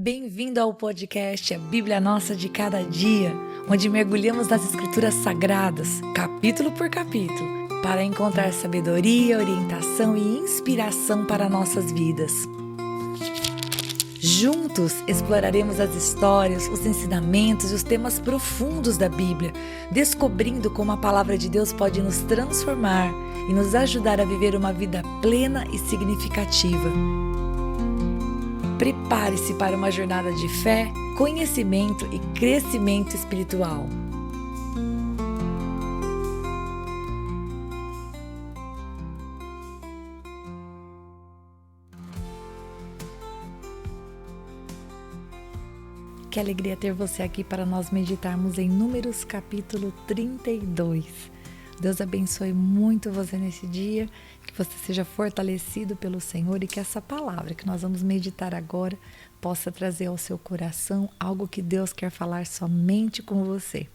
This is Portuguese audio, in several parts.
Bem-vindo ao podcast A Bíblia Nossa de Cada Dia, onde mergulhamos nas Escrituras Sagradas, capítulo por capítulo, para encontrar sabedoria, orientação e inspiração para nossas vidas. Juntos exploraremos as histórias, os ensinamentos e os temas profundos da Bíblia, descobrindo como a palavra de Deus pode nos transformar e nos ajudar a viver uma vida plena e significativa. Prepare-se para uma jornada de fé, conhecimento e crescimento espiritual. Que alegria ter você aqui para nós meditarmos em Números capítulo 32. Deus abençoe muito você nesse dia, que você seja fortalecido pelo Senhor e que essa palavra que nós vamos meditar agora possa trazer ao seu coração algo que Deus quer falar somente com você,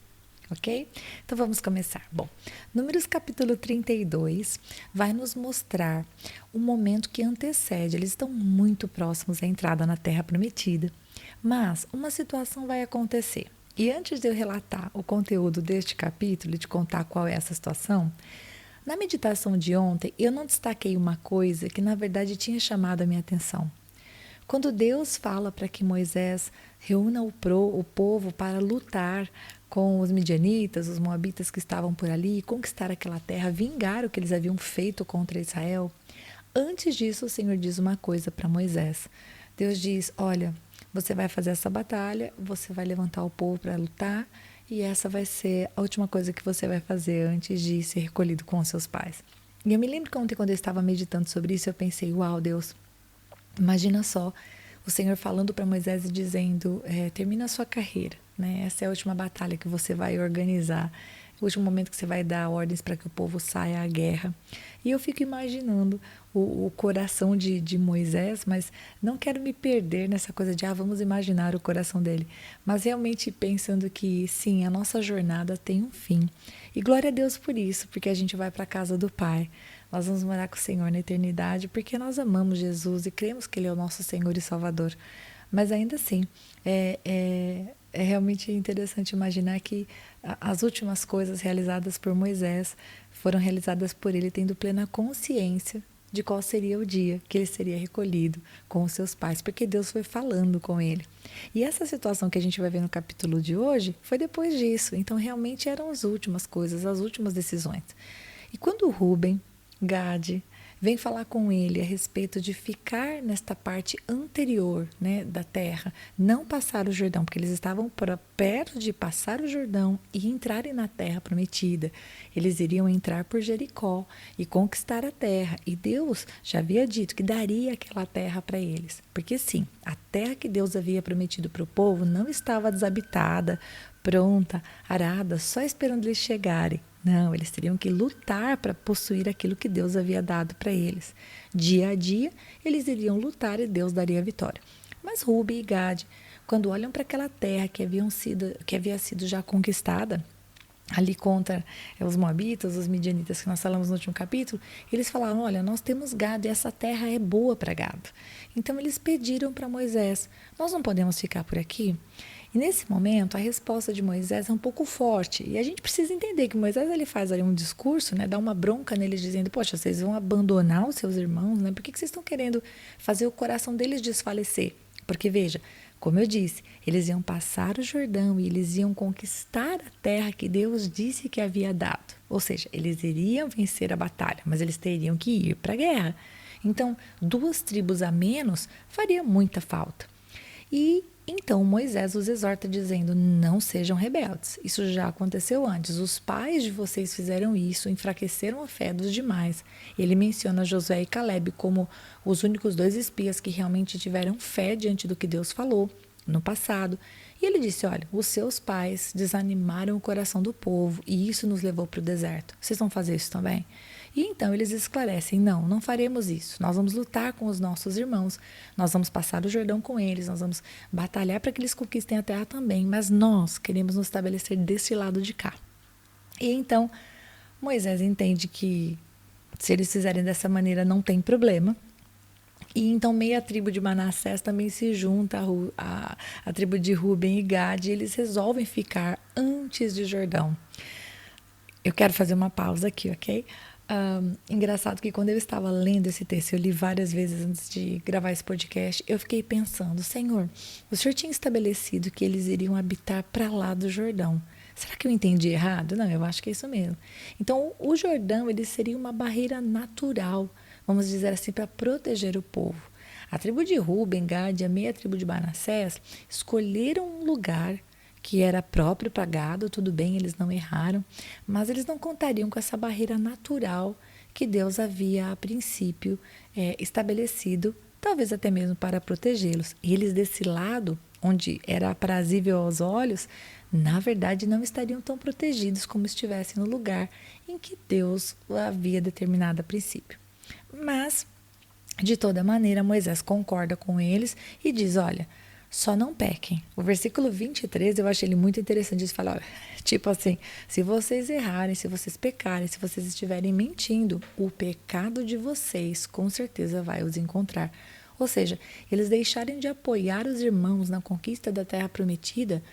ok? Então vamos começar. Bom, Números capítulo 32 vai nos mostrar um momento que antecede, eles estão muito próximos à entrada na Terra Prometida, mas uma situação vai acontecer. E antes de eu relatar o conteúdo deste capítulo e te contar qual é essa situação, na meditação de ontem eu não destaquei uma coisa que na verdade tinha chamado a minha atenção. Quando Deus fala para que Moisés reúna o povo para lutar com os midianitas, os moabitas que estavam por ali, conquistar aquela terra, vingar o que eles haviam feito contra Israel, antes disso o Senhor diz uma coisa para Moisés. Deus diz, olha, você vai fazer essa batalha, você vai levantar o povo para lutar e essa vai ser a última coisa que você vai fazer antes de ser recolhido com os seus pais. E eu me lembro que ontem, quando eu estava meditando sobre isso, eu pensei, uau, Deus, imagina só o Senhor falando para Moisés e dizendo, termina a sua carreira, né? Essa é a última batalha que você vai organizar, o último momento que você vai dar ordens para que o povo saia à guerra. E eu fico imaginando o coração de Moisés, mas não quero me perder nessa coisa de, vamos imaginar o coração dele, mas realmente pensando que, sim, a nossa jornada tem um fim. E glória a Deus por isso, porque a gente vai para a casa do Pai. Nós vamos morar com o Senhor na eternidade, porque nós amamos Jesus e cremos que Ele é o nosso Senhor e Salvador. Mas ainda assim, é realmente interessante imaginar que as últimas coisas realizadas por Moisés foram realizadas por ele tendo plena consciência de qual seria o dia que ele seria recolhido com os seus pais, porque Deus foi falando com ele. E essa situação que a gente vai ver no capítulo de hoje foi depois disso, então realmente eram as últimas coisas, as últimas decisões. E quando Rúben, Gade, vem falar com ele a respeito de ficar nesta parte anterior, né, da terra, não passar o Jordão, porque eles estavam perto de passar o Jordão e entrarem na terra prometida. Eles iriam entrar por Jericó e conquistar a terra. E Deus já havia dito que daria aquela terra para eles. Porque sim, a terra que Deus havia prometido para o povo não estava desabitada, pronta, arada, só esperando eles chegarem. Não, eles teriam que lutar para possuir aquilo que Deus havia dado para eles. Dia a dia, eles iriam lutar e Deus daria a vitória. Mas Rúben e Gade, quando olham para aquela terra que havia sido já conquistada, ali contra os moabitas, os midianitas que nós falamos no último capítulo, eles falaram, olha, nós temos gado e essa terra é boa para gado. Então eles pediram para Moisés, nós não podemos ficar por aqui? E nesse momento, a resposta de Moisés é um pouco forte. E a gente precisa entender que Moisés ele faz ali um discurso, né, dá uma bronca neles dizendo, poxa, vocês vão abandonar os seus irmãos, né? Por que vocês estão querendo fazer o coração deles desfalecer? Porque veja, como eu disse, eles iam passar o Jordão e eles iam conquistar a terra que Deus disse que havia dado. Ou seja, eles iriam vencer a batalha, mas eles teriam que ir para a guerra. Então, 2 tribos a menos faria muita falta. E então Moisés os exorta dizendo, não sejam rebeldes. Isso já aconteceu antes. Os pais de vocês fizeram isso, enfraqueceram a fé dos demais. Ele menciona Josué e Calebe como os únicos 2 espias que realmente tiveram fé diante do que Deus falou no passado. E ele disse, olha, os seus pais desanimaram o coração do povo e isso nos levou para o deserto. Vocês vão fazer isso também? E então eles esclarecem, não faremos isso. Nós vamos lutar com os nossos irmãos, nós vamos passar o Jordão com eles, nós vamos batalhar para que eles conquistem a terra também, mas nós queremos nos estabelecer desse lado de cá. E então Moisés entende que se eles fizerem dessa maneira não tem problema. E então meia tribo de Manassés também se junta à tribo de Ruben e Gad, e eles resolvem ficar antes de Jordão. Eu quero fazer uma pausa aqui, ok? Engraçado que quando eu estava lendo esse texto, eu li várias vezes antes de gravar esse podcast, eu fiquei pensando, Senhor, o Senhor tinha estabelecido que eles iriam habitar para lá do Jordão. Será que eu entendi errado? Não, eu acho que é isso mesmo. Então, o Jordão, ele seria uma barreira natural, vamos dizer assim, para proteger o povo. A tribo de Ruben, Gad e a meia tribo de Manassés escolheram um lugar que era próprio para gado, tudo bem, eles não erraram, mas eles não contariam com essa barreira natural que Deus havia, a princípio, estabelecido, talvez até mesmo para protegê-los. E eles desse lado, onde era aprazível aos olhos, na verdade não estariam tão protegidos como estivessem no lugar em que Deus havia determinado a princípio. Mas, de toda maneira, Moisés concorda com eles e diz, olha, só não pequem. O versículo 23, eu achei ele muito interessante. Ele fala, olha, tipo assim, se vocês errarem, se vocês pecarem, se vocês estiverem mentindo, o pecado de vocês com certeza vai os encontrar. Ou seja, eles deixarem de apoiar os irmãos na conquista da terra prometida,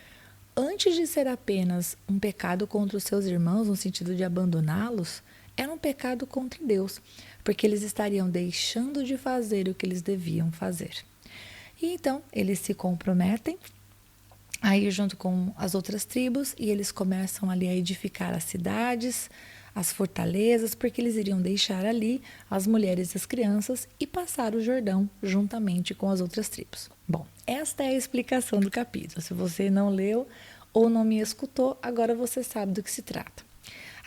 antes de ser apenas um pecado contra os seus irmãos, no sentido de abandoná-los, era um pecado contra Deus, porque eles estariam deixando de fazer o que eles deviam fazer. E então eles se comprometem a ir junto com as outras tribos e eles começam ali a edificar as cidades, as fortalezas, porque eles iriam deixar ali as mulheres e as crianças e passar o Jordão juntamente com as outras tribos. Bom, esta é a explicação do capítulo. Se você não leu ou não me escutou, agora você sabe do que se trata.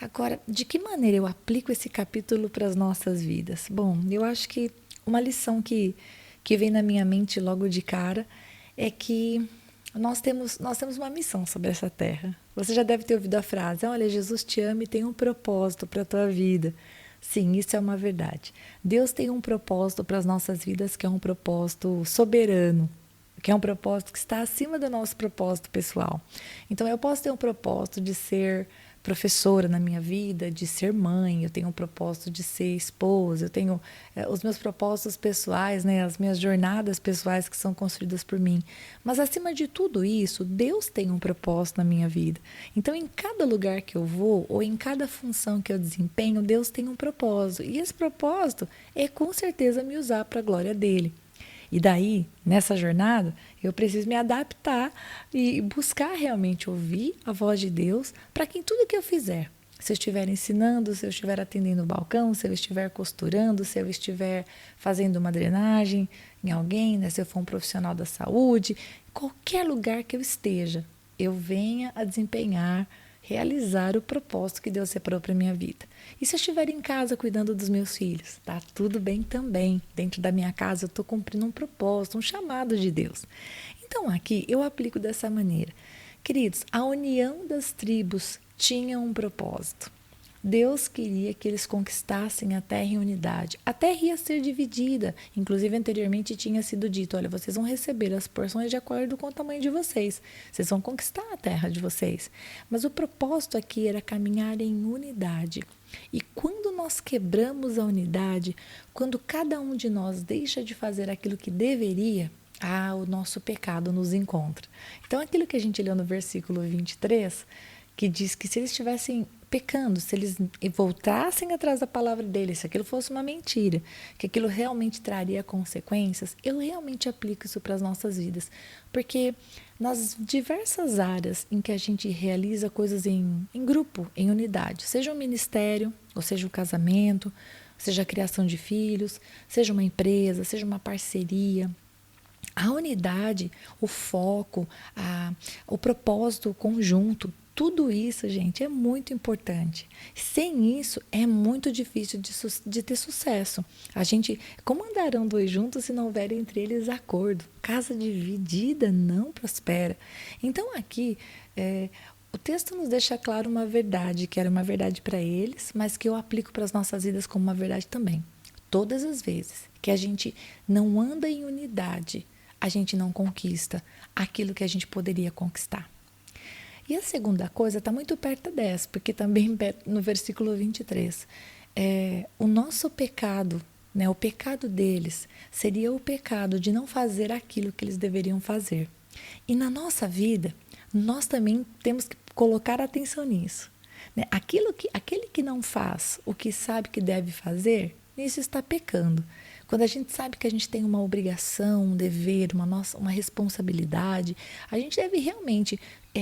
Agora, de que maneira eu aplico esse capítulo para as nossas vidas? Bom, eu acho que uma lição que vem na minha mente logo de cara é que nós temos uma missão sobre essa terra. Você já deve ter ouvido a frase, olha, Jesus te ama e tem um propósito para a tua vida. Sim, isso é uma verdade. Deus tem um propósito para as nossas vidas que é um propósito soberano, que é um propósito que está acima do nosso propósito pessoal. Então, eu posso ter um propósito de ser professora na minha vida, de ser mãe, eu tenho um propósito de ser esposa, eu tenho os meus propósitos pessoais, né, as minhas jornadas pessoais que são construídas por mim. Mas acima de tudo isso, Deus tem um propósito na minha vida. Então, em cada lugar que eu vou, ou em cada função que eu desempenho, Deus tem um propósito. E esse propósito é com certeza me usar para a glória dele. E daí, nessa jornada, eu preciso me adaptar e buscar realmente ouvir a voz de Deus para que em tudo que eu fizer, se eu estiver ensinando, se eu estiver atendendo o balcão, se eu estiver costurando, se eu estiver fazendo uma drenagem em alguém, né, se eu for um profissional da saúde, qualquer lugar que eu esteja, eu venha a desempenhar, realizar o propósito que Deus separou para a minha vida. E se eu estiver em casa cuidando dos meus filhos, tá tudo bem também. Dentro da minha casa eu estou cumprindo um propósito, um chamado de Deus. Então aqui eu aplico dessa maneira. Queridos, a união das tribos tinha um propósito. Deus queria que eles conquistassem a terra em unidade. A terra ia ser dividida. Inclusive, anteriormente tinha sido dito, olha, vocês vão receber as porções de acordo com o tamanho de vocês. Vocês vão conquistar a terra de vocês. Mas o propósito aqui era caminhar em unidade. E quando nós quebramos a unidade, quando cada um de nós deixa de fazer aquilo que deveria, o nosso pecado nos encontra. Então, aquilo que a gente leu no versículo 23, que diz que se eles estivessem pecando, se eles voltassem atrás da palavra dele, se aquilo fosse uma mentira, que aquilo realmente traria consequências, eu realmente aplico isso para as nossas vidas. Porque nas diversas áreas em que a gente realiza coisas em grupo, em unidade, seja um ministério, ou seja um casamento, seja a criação de filhos, seja uma empresa, seja uma parceria, a unidade, o foco, o propósito conjunto, tudo isso, gente, é muito importante. Sem isso, é muito difícil de ter sucesso. Como andarão dois juntos se não houver entre eles acordo? Casa dividida não prospera. Então, aqui, o texto nos deixa claro uma verdade, que era uma verdade para eles, mas que eu aplico para as nossas vidas como uma verdade também. Todas as vezes que a gente não anda em unidade, a gente não conquista aquilo que a gente poderia conquistar. E a segunda coisa está muito perto dessa, porque também no versículo 23, o nosso pecado né? O pecado deles seria o pecado de não fazer aquilo que eles deveriam fazer. E na nossa vida, nós também temos que colocar atenção nisso, né? Aquele que não faz o que sabe que deve fazer, nisso está pecando. Quando a gente sabe que a gente tem uma obrigação, um dever, uma responsabilidade, a gente deve realmente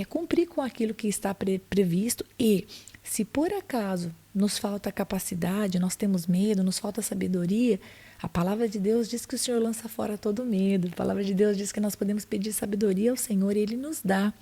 cumprir com aquilo que está previsto. E se por acaso nos falta capacidade, nós temos medo, nos falta sabedoria, a palavra de Deus diz que o Senhor lança fora todo medo. A palavra de Deus diz que nós podemos pedir sabedoria ao Senhor e Ele nos dá.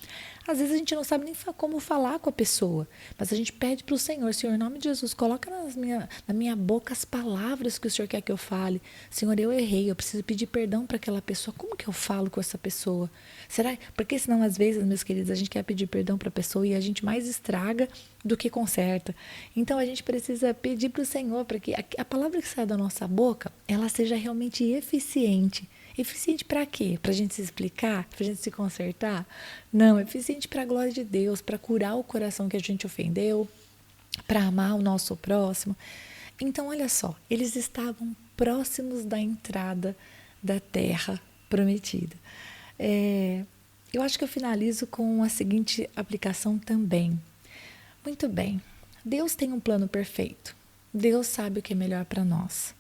Às vezes a gente não sabe nem como falar com a pessoa, mas a gente pede para o Senhor, Senhor, em nome de Jesus, coloca na minha boca as palavras que o Senhor quer que eu fale. Senhor, eu errei, eu preciso pedir perdão para aquela pessoa. Como que eu falo com essa pessoa? Será? Porque senão, às vezes, meus queridos, a gente quer pedir perdão para a pessoa e a gente mais estraga do que conserta. Então, a gente precisa pedir para o Senhor para que a palavra que sai da nossa boca, ela seja realmente eficiente. Eficiente para quê? Para a gente se explicar? Para a gente se consertar? Não, eficiente para a glória de Deus, para curar o coração que a gente ofendeu, para amar o nosso próximo. Então, olha só, eles estavam próximos da entrada da terra prometida. Eu acho que eu finalizo com a seguinte aplicação também. Muito bem, Deus tem um plano perfeito. Deus sabe o que é melhor para nós.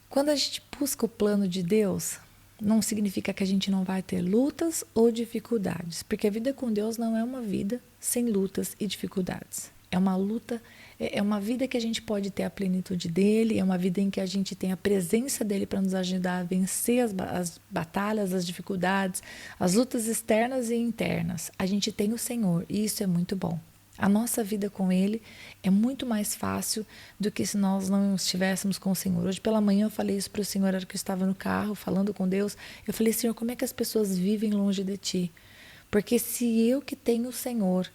Quando a gente busca o plano de Deus, não significa que a gente não vai ter lutas ou dificuldades, porque a vida com Deus não é uma vida sem lutas e dificuldades. É uma luta, é uma vida que a gente pode ter a plenitude dele, é uma vida em que a gente tem a presença dele para nos ajudar a vencer as batalhas, as dificuldades, as lutas externas e internas. A gente tem o Senhor e isso é muito bom. A nossa vida com Ele é muito mais fácil do que se nós não estivéssemos com o Senhor. Hoje pela manhã eu falei isso para o Senhor, era que eu estava no carro falando com Deus. Eu falei, Senhor, como é que as pessoas vivem longe de Ti? Porque se eu que tenho o Senhor,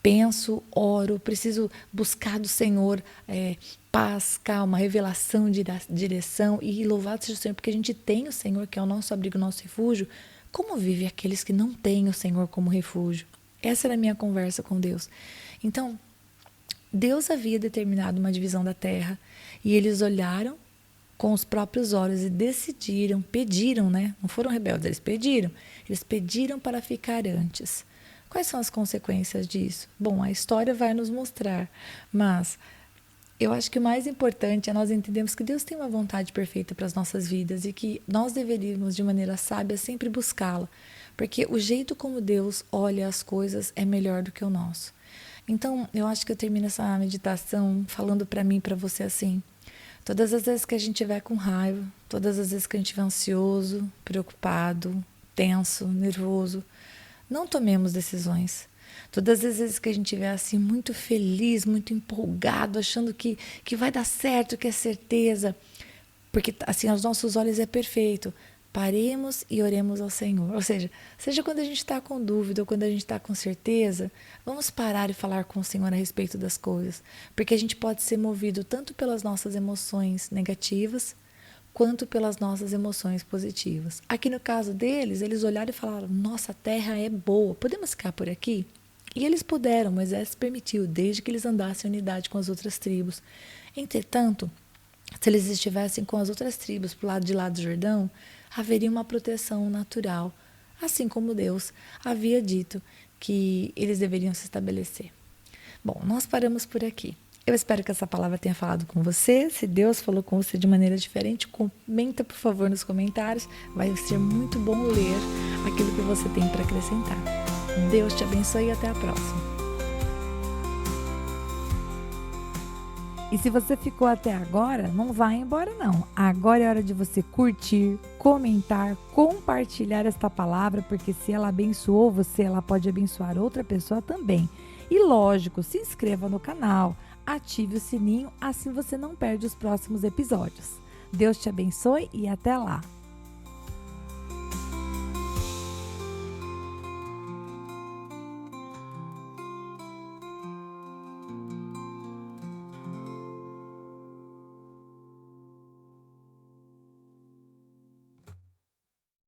penso, oro, preciso buscar do Senhor paz, calma, revelação, direção, e louvado seja o Senhor, porque a gente tem o Senhor, que é o nosso abrigo, o nosso refúgio. Como vivem aqueles que não têm o Senhor como refúgio? Essa era a minha conversa com Deus. Então, Deus havia determinado uma divisão da terra e eles olharam com os próprios olhos e decidiram, pediram, né? Não foram rebeldes, eles pediram. Eles pediram para ficar antes. Quais são as consequências disso? Bom, a história vai nos mostrar, mas eu acho que o mais importante é nós entendermos que Deus tem uma vontade perfeita para as nossas vidas e que nós deveríamos, de maneira sábia, sempre buscá-la. Porque o jeito como Deus olha as coisas é melhor do que o nosso. Então, eu acho que eu termino essa meditação falando para mim e para você assim. Todas as vezes que a gente estiver com raiva, todas as vezes que a gente estiver ansioso, preocupado, tenso, nervoso, não tomemos decisões. Todas as vezes que a gente estiver assim muito feliz, muito empolgado, achando que vai dar certo, que é certeza, porque assim aos nossos olhos é perfeito, paremos e oremos ao Senhor. Ou seja quando a gente está com dúvida ou quando a gente está com certeza, vamos parar e falar com o Senhor a respeito das coisas. Porque a gente pode ser movido tanto pelas nossas emoções negativas, quanto pelas nossas emoções positivas. Aqui no caso deles, eles olharam e falaram, nossa, a terra é boa, podemos ficar por aqui? E eles puderam, Moisés permitiu, desde que eles andassem em unidade com as outras tribos. Entretanto, se eles estivessem com as outras tribos para o lado de lá do Jordão, haveria uma proteção natural, assim como Deus havia dito que eles deveriam se estabelecer. Bom, nós paramos por aqui. Eu espero que essa palavra tenha falado com você. Se Deus falou com você de maneira diferente, comenta, por favor, nos comentários. Vai ser muito bom ler aquilo que você tem para acrescentar. Deus te abençoe e até a próxima. E se você ficou até agora, não vai embora não. Agora é hora de você curtir, comentar, compartilhar esta palavra, porque se ela abençoou você, ela pode abençoar outra pessoa também. E lógico, se inscreva no canal, ative o sininho, assim você não perde os próximos episódios. Deus te abençoe e até lá!